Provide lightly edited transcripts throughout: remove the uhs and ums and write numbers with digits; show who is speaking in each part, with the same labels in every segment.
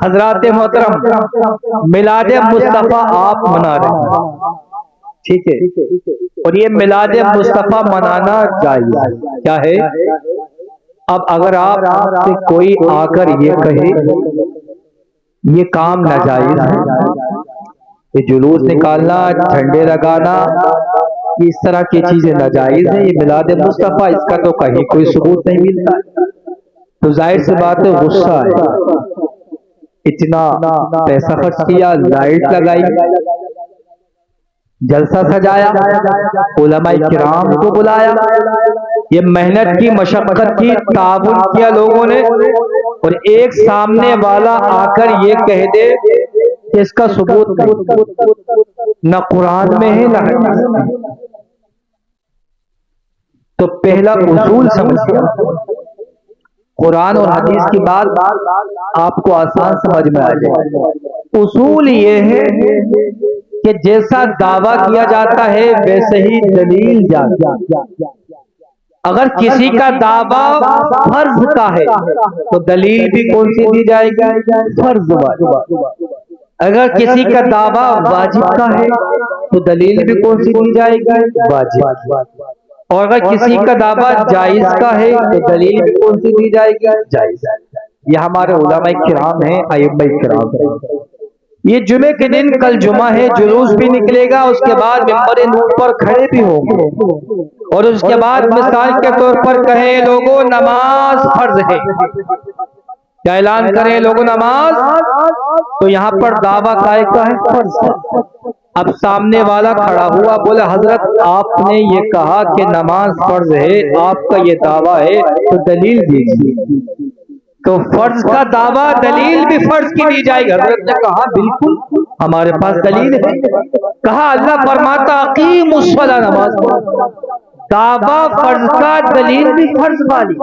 Speaker 1: حضرات محترم، میلاد مصطفیٰ آپ منا رہے ہیں، ٹھیک ہے، اور یہ میلاد مصطفیٰ منانا جائز کیا ہے؟ اب اگر آپ سے کوئی آ کر یہ کہے یہ کام ناجائز ہے، یہ جلوس نکالنا، جھنڈے لگانا، اس طرح کی چیزیں ناجائز ہیں، یہ میلاد مصطفیٰ، اس کا تو کہیں کوئی ثبوت نہیں ملتا، تو ظاہر سی بات ہے غصہ ہے، اتنا پیسہ خرچ کیا، لائٹ لگائی، جلسہ سجایا، علماء کرام کو بلایا، یہ محنت کی، مشقت کی، تعاون کیا لوگوں نے، اور ایک سامنے والا آ کر یہ کہہ دے کہ اس کا ثبوت نہیں، نہ قرآن میں ہے نہ حدیث میں، تو پہلا اصول سمجھیا، قرآن اور حدیث کی بات آپ کو آسان سمجھ میں آ جائے۔ اصول یہ ہے کہ جیسا دعویٰ کیا جاتا ہے ویسے ہی دلیل جاتی ہے۔ اگر کسی کا دعویٰ فرض کا ہے تو دلیل بھی کون سی دی جائے گی؟ فرض والی۔ اگر کسی کا دعویٰ واجب کا ہے تو دلیل بھی کون سی دی جائے گی؟ واجب۔ اور اگر کسی کا دعویٰ جائز کا ہے تو دلیل بھی کون سی دی جائے گی؟ جائز۔ یہ ہمارے علماء کرام ہیں، ائمہ کرام ہیں۔ یہ جمعے کے دن کل جمعہ ہے، جلوس بھی نکلے گا، اس کے بعد ممبر نور پر کھڑے بھی ہوں گے، اور اس کے بعد مثال کے طور پر کہیں لوگوں نماز فرض ہے، کیا اعلان کریں لوگوں نماز، تو یہاں پر دعویٰ قائل کا ہے فرض ہے۔ اب سامنے والا کھڑا ہوا، بولے حضرت آپ نے یہ کہا کہ نماز فرض ہے، آپ کا یہ دعویٰ ہے، تو دلیل دیجیے، تو فرض کا دعویٰ دلیل بھی فرض کی دی جائے گی۔ حضرت نے کہا بالکل ہمارے پاس دلیل ہے، کہا اللہ فرماتا اقیموا الصلاۃ، نماز پڑھو، دعویٰ فرض کا دلیل بھی فرض والی۔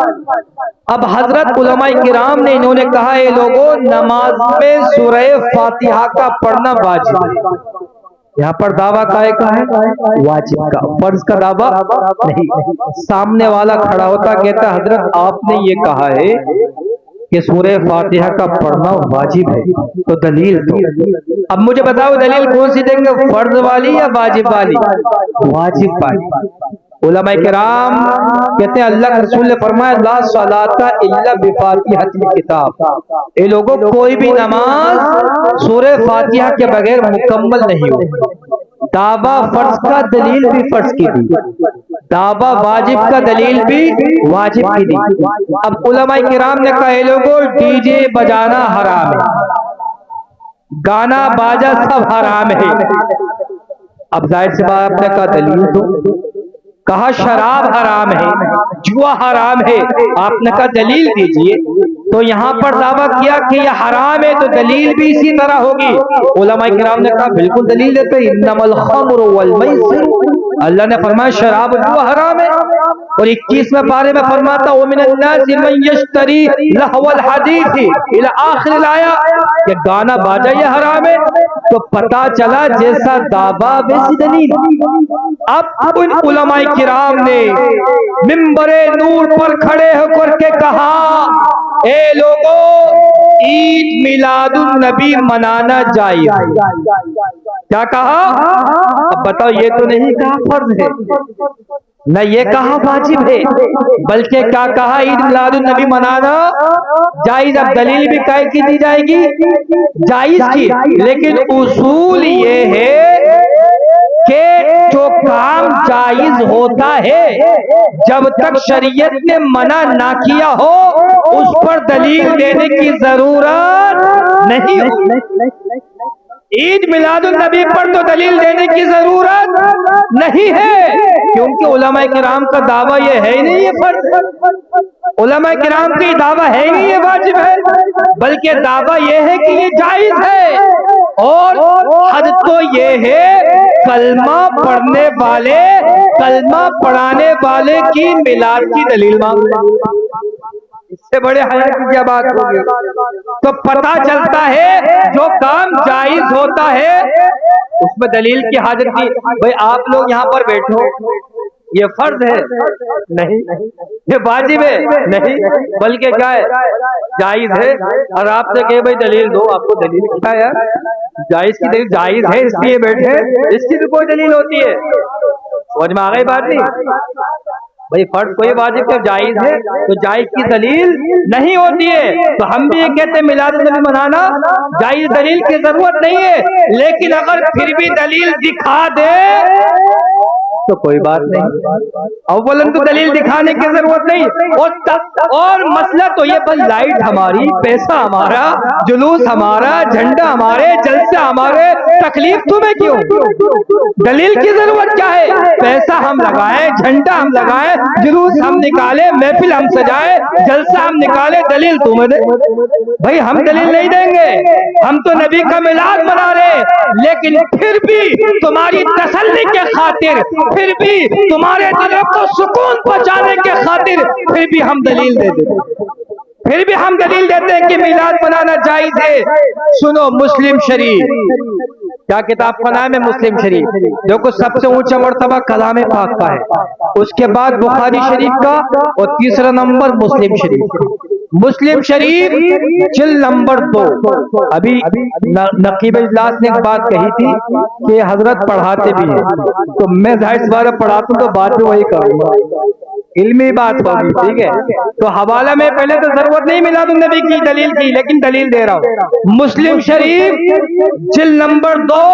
Speaker 1: اب حضرت علماء کرام نے انہوں نے کہا اے لوگوں نماز میں سورہ فاتحہ کا پڑھنا واجب ہے، یہاں پر دعویٰ کا ہے واجب کا، فرض کا دعویٰ نہیں۔ سامنے والا کھڑا ہوتا کہتا حضرت آپ نے یہ کہا ہے کہ سورہ فاتحہ کا پڑھنا واجب ہے، تو دلیل دو۔ اب مجھے بتاؤ دلیل کون سی دیں گے، فرض والی یا واجب والی؟ واجب والی۔ علماء کرام کہتے ہیں اللہ کے رسول نے فرمایا لا صلاۃ الا بفاتحۃ الکتاب، اے لوگوں کوئی بھی نماز سورہ فاتحہ کے بغیر مکمل نہیں ہوگی۔ دعویٰ فرض کا دلیل بھی فرض کی دی، دعویٰ واجب کا دلیل بھی واجب کی دی۔ اب علماء کرام نے کہا اے لوگوں ڈی جے بجانا حرام ہے، گانا باجا سب حرام ہے۔ اب ظاہر سی بات آپ نے کہا دلیل دو، کہا شراب حرام ہے، جوا حرام ہے، آپ نے کہا دلیل دیجئے، تو یہاں پر دعویٰ کیا کہ یہ حرام ہے تو دلیل بھی اسی طرح ہوگی۔ علماء کرام نے کہا بالکل دلیل دیتے، انما الخمر والمیسر، اللہ نے فرمایا شراب جوا حرام ہے، اور 21ویں پارے میں فرماتا ومن الناس من یشتری لہو الحدیث الی آخر الآیہ، کہ گانا باجا یہ حرام ہے، تو پتا چلا جیسا دعویٰ ویسی دلیل۔ اب ان علماء کرام نے ممبر نور پر کھڑے ہو کر کے کہا اے لوگوں عید میلاد النبی منانا جائز ہے، کیا کہا؟ اب بتاؤ یہ تو نہیں کہا فرض ہے، نہ یہ کہا واجب ہے، بلکہ کیا کہا عید میلاد النبی منانا جائز۔ اب دلیل بھی قائل کی دی جائے گی جائز کی، لیکن اصول یہ ہے کہ جو کام جائز ہوتا ہے جب تک شریعت نے منع نہ کیا ہو اس پر دلیل دینے کی ضرورت نہیں ہوتی۔ عید میلاد النبی پر تو دلیل دینے کی ضرورت نہیں ہے، کیونکہ علماء کرام کا دعویٰ یہ ہے ہی نہیں یہ فرض، علماء کرام کی دعویٰ ہے ہی نہیں یہ واجب ہے، بلکہ دعویٰ یہ ہے کہ یہ جائز ہے، اور حد تو یہ ہے کلمہ پڑھنے والے، کلمہ پڑھانے والے کی میلاد کی دلیل مانگتے، اس سے بڑے حیا کی کیا بات ہوگی؟ تو پتہ چلتا ہے جو کام جائز ہوتا ہے اس میں دلیل کی حاجت نہیں۔ بھئی آپ لوگ یہاں پر بیٹھو، یہ فرض ہے نہیں، یہ واجب ہے نہیں، بلکہ کیا ہے جائز ہے۔ اور آپ سے کہ بھائی دلیل دو، آپ کو دلیل کیا ہے یار؟ جائز کی دلیل جائز ہے اس لیے بیٹھے، اس کی بھی کوئی دلیل ہوتی ہے؟ سمجھ میں آ گئی بات نہیں؟ بھائی فرض کوئی واجب کا جائز ہے تو جائز کی دلیل نہیں ہوتی ہے، تو ہم بھی یہ کہتے ہیں میلاد النبی منانا جائز، دلیل کی ضرورت نہیں ہے، لیکن اگر پھر بھی دلیل دکھا دے تو کوئی بات نہیں، اولاً تو دلیل دکھانے کی ضرورت نہیں، اور مسئلہ تو یہ بس لائٹ ہماری، پیسہ ہمارا، جلوس ہمارا، جھنڈا ہمارے، جلسہ ہمارے، تکلیف تمہیں کیوں؟ دلیل کی ضرورت کیا ہے؟ پیسہ ہم لگائیں، جھنڈا ہم لگائیں، جلوس ہم نکالے، محفل ہم سجائے، جلسہ ہم نکالے، دلیل تمہیں دے؟ بھائی ہم دلیل نہیں دیں گے، ہم تو نبی کا میلاد منا رہے، لیکن پھر بھی تمہاری تسلی کے خاطر، پھر بھی تمہارے دلوں کو سکون پہنچانے کے خاطر پھر بھی ہم دلیل دے دیتے ہیں، پھر بھی ہم دلیل دیتے ہیں کہ میلاد منانا جائز ہے۔ سنو مسلم شریف، کیا کتاب کا نام ہے؟ مسلم شریف۔ دیکھو سب سے اونچا مرتبہ کلام پاک کا ہے، اس کے بعد بخاری شریف کا، اور تیسرا نمبر مسلم شریف۔ مسلم شریف جلد نمبر 2۔ ابھی نقیب اجلاس نے ایک بات کہی تھی کہ حضرت پڑھاتے بھی ہیں، تو میں ظاہر سی بات پڑھاتا ہوں تو بات میں وہی کروں گا، علمی بات ہوگی، ٹھیک ہے؟ تو حوالہ میں پہلے تو ضرورت نہیں میلاد النبی کی دلیل کی، لیکن دلیل دے رہا ہوں۔ مسلم شریف جلد نمبر 2،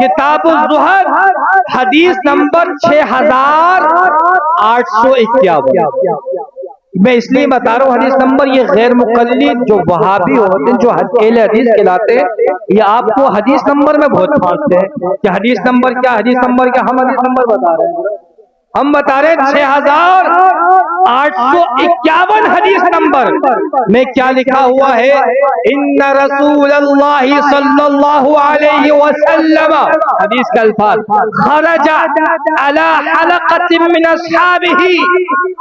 Speaker 1: کتاب الزہد، حدیث نمبر 6851۔ میں اس لیے بتا رہا ہوں حدیث نمبر، یہ غیر مقلد جو وہابی ہوتے ہیں، جو اہل حدیث کہلاتے ہیں، یہ آپ کو حدیث نمبر میں بہت پھانستے ہیں کہ حدیث نمبر کیا، حدیث نمبر کیا۔ ہم حدیث نمبر بتا رہے ہیں، ہم بتا رہے ہیں 6851 حدیث نمبر میں کیا لکھا ہوا ہے؟ ان رسول اللہ صلی اللہ علیہ وسلم، حدیث کا الفاظ، خرج على حلقة من اصحابہ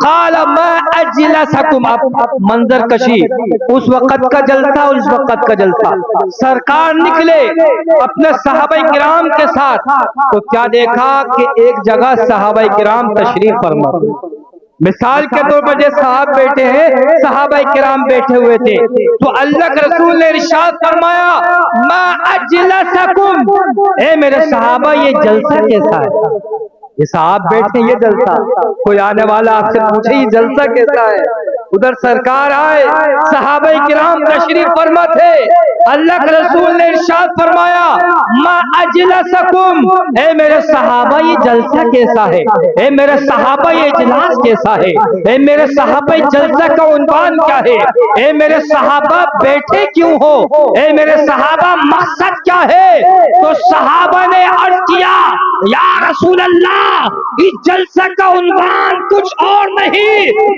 Speaker 1: قال ما اجلسکم۔ اب منظر کشی، اس وقت کا جلسہ اور اس وقت کا جلسہ، سرکار نکلے اپنے صحابہ کرام کے ساتھ، تو کیا دیکھا کہ ایک جگہ صحابہ کرام تشریف فرما، مثال کے طور پر جیسے صحابہ بیٹھے ہیں، صحابہ کرام بیٹھے ہوئے تھے، تو اللہ کے رسول نے ارشاد فرمایا ما اجلسکم، اے میرے صحابہ یہ جلسہ کیسا ہے؟ یہ صاحب بیٹھے یہ جلسہ، کوئی آنے والا آپ سے پوچھے یہ جلسہ کیسا ہے؟ ادھر سرکار آئے، صحابہ کرام تشریف فرما تھے، اللہ کے رسول نے ارشاد فرمایا ما اجلسکم، اے میرے صحابہ یہ جلسہ کیسا ہے؟ اے میرے صحابہ یہ اجلاس کیسا ہے؟ اے میرے صحابہ جلسہ کا عنوان کیا ہے؟ اے میرے صحابہ بیٹھے کیوں ہو؟ اے میرے صحابہ مقصد کیا ہے؟ تو صحابہ نے عرض کیا یا رسول اللہ، اس جلسہ کا عنوان کچھ اور نہیں،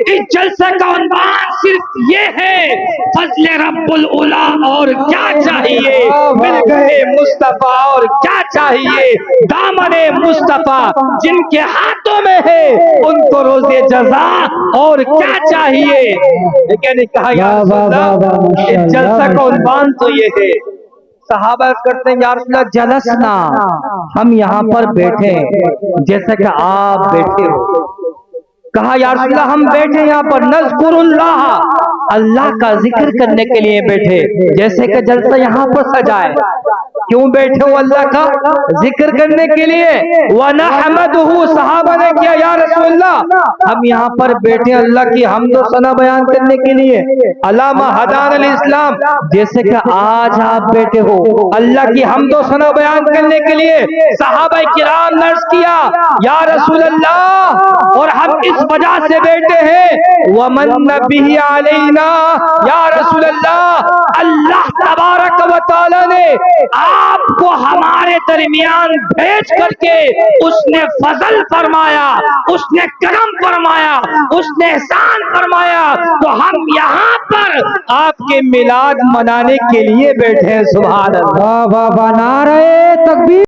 Speaker 1: اس جلسہ کا عنوان صرف یہ ہے فضل رب العلا، اور کیا چاہیے؟ مل گئے مصطفیٰ، اور کیا چاہیے؟ دامن مصطفیٰ جن کے ہاتھوں میں ہے ان کو روز جزا، اور کیا چاہیے؟ لیکن کہا یا رسول اللہ اس جلسہ کا عنوان تو یہ ہے۔ صحابہ کرتے ہیں یا رسول اللہ جلسنا، ہم یہاں پر بیٹھے جیسا کہ آپ بیٹھے ہو۔ کہا یا رسول اللہ ہم بیٹھے یہاں پر نذکر اللہ، اللہ کا ذکر کرنے کے لیے بیٹھے، جیسے کہ جلسہ یہاں پر سجائے۔ کیوں بیٹھے ہو؟ اللہ کا ذکر کرنے کے لیے۔ وَنَحْمَدُهُ، صحابہ نے کیا یا رسول اللہ ہم یہاں پر بیٹھے اللہ کی حمد و ثنا بیان کرنے کے لیے، علامہ ہدان الاسلام، جیسے کہ آج آپ بیٹھے ہو اللہ کی حمد و ثنا بیان کرنے کے لیے۔ صحابہ کرام نے عرض کیا یا رسول اللہ اور ہم اس وجہ سے بیٹھے ہیں وَمَنَّ بِهِ عَلَيْنَا، یا رسول اللہ اللہ تبارک و تعالی نے آپ کو ہمارے درمیان بھیج کر کے اس نے فضل فرمایا، اس نے کرم فرمایا، اس نے احسان فرمایا، تو ہم یہاں پر آپ کے میلاد منانے کے لیے بیٹھے ہیں۔ سبحان اللہ، نعرہ تکبیر۔